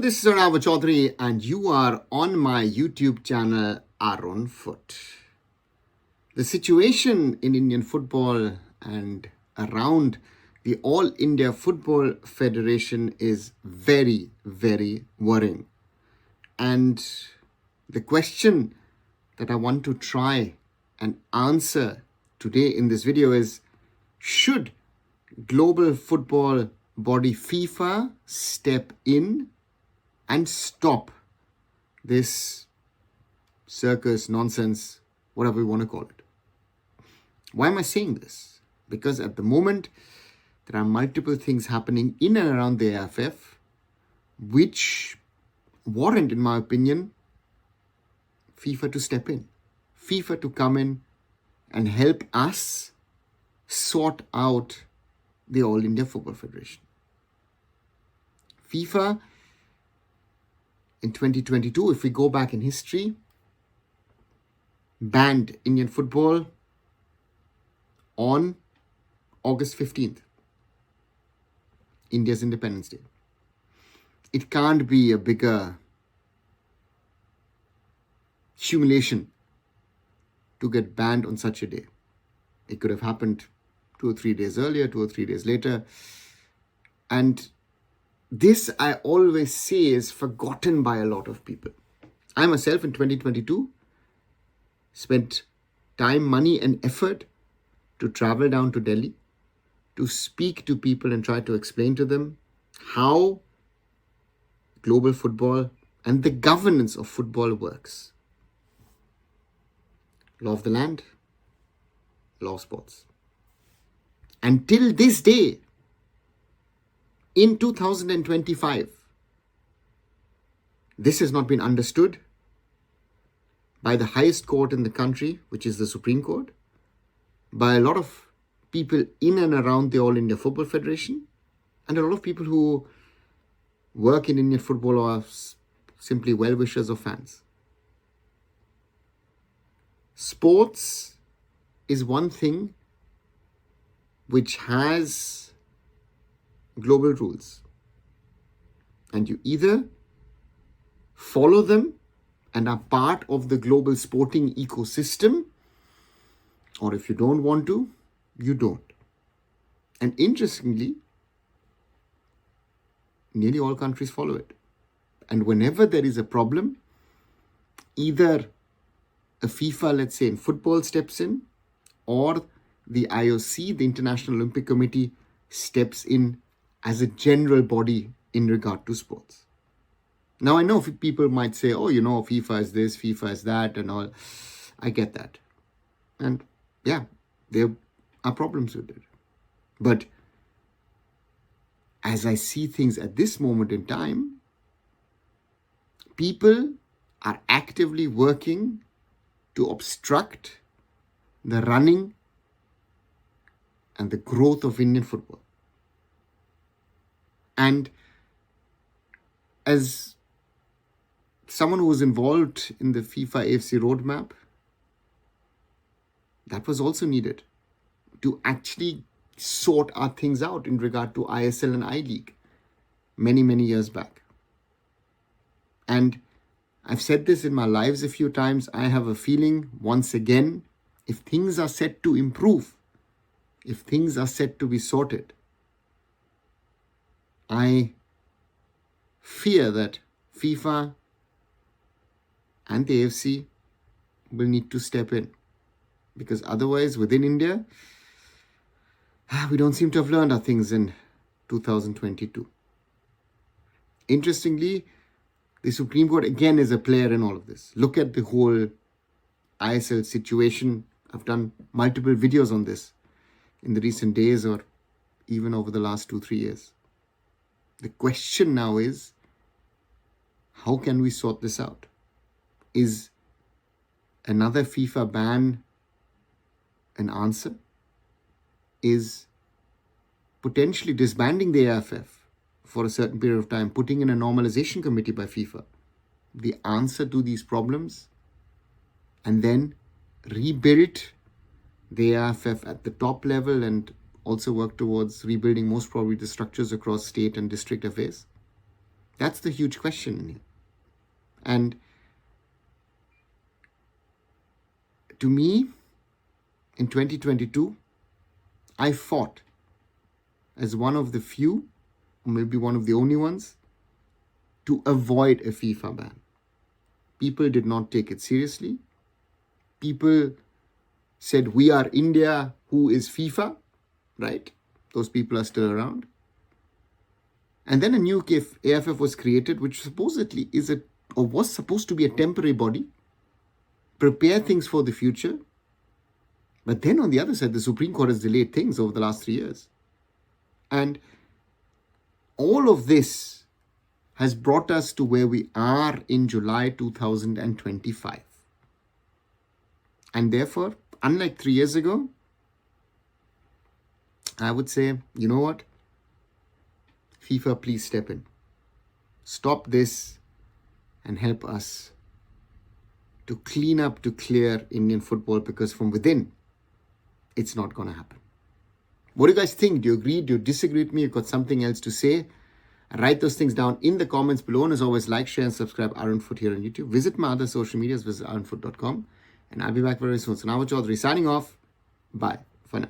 this is Arunava Chaudhuri and you are on my YouTube channel Arunfoot. The situation in Indian football and around the All India Football Federation is very, very worrying. And the question that I want to try and answer today in this video is, should global football body FIFA step in and stop this circus, nonsense, whatever we want to call it? Why am I saying this? Because at the moment, there are multiple things happening in and around the AIFF which warrant, in my opinion, FIFA to step in. FIFA to come in and help us sort out the All India Football Federation. FIFA in 2022, if we go back in history, banned Indian football on August 15th, India's Independence Day. It can't be a bigger humiliation to get banned on such a day. It could have happened 2 or 3 days earlier, 2 or 3 days later. And this, I always say, is forgotten by a lot of people. I myself in 2022 spent time, money and effort to travel down to Delhi to speak to people and try to explain to them how global football and the governance of football works. Law of the land, law of sports. Until this day, in 2025, this has not been understood by the highest court in the country, which is the Supreme Court, by a lot of people in and around the All India Football Federation, and a lot of people who work in Indian football or are simply well-wishers or fans. Sports is one thing which has global rules, and you either follow them and are part of the global sporting ecosystem, or if you don't want to, you don't. And interestingly, nearly all countries follow it. And whenever there is a problem, either a FIFA, let's say in football, steps in, or the IOC, the International Olympic Committee, steps in as a general body in regard to sports. Now, I know people might say, oh, FIFA is this, FIFA is that, and all. I get that. And yeah, there are problems with it. But as I see things at this moment in time, people are actively working to obstruct the running and the growth of Indian football. And as someone who was involved in the FIFA AFC roadmap, that was also needed to actually sort our things out in regard to ISL and I-League many, many years back. And I've said this in my lives a few times. I have a feeling, once again, if things are set to improve, if things are set to be sorted, I fear that FIFA and the AFC will need to step in. Because otherwise, within India, we don't seem to have learned our things in 2022. Interestingly, the Supreme Court again is a player in all of this. Look at the whole ISL situation. I've done multiple videos on this in the recent days or even over the last 2-3 years. The question now is, how can we sort this out? Is another FIFA ban an answer? Is potentially disbanding the AIFF for a certain period of time, putting in a normalization committee by FIFA, the answer to these problems? And then rebuild the AIFF at the top level and also work towards rebuilding most probably the structures across state and district affairs? That's the huge question in here. And to me, in 2022, I fought as one of the few, or maybe one of the only ones, to avoid a FIFA ban. People did not take it seriously. People said, we are India, who is FIFA, right? Those people are still around. And then a new AIFF was created, which supposedly was supposed to be a temporary body, prepare things for the future. But then on the other side, the Supreme Court has delayed things over the last 3 years. And all of this has brought us to where we are in July 2025. And therefore, unlike 3 years ago, I would say, you know what? FIFA, please step in. Stop this and help us to clean up, to clear Indian football, because from within, it's not going to happen. What do you guys think? Do you agree? Do you disagree with me? You've got something else to say? Write those things down in the comments below. And as always, like, share, and subscribe Arunfoot here on YouTube. Visit my other social medias, visit arunfoot.com. And I'll be back very soon. So Arunava Chaudhuri signing off. Bye for now.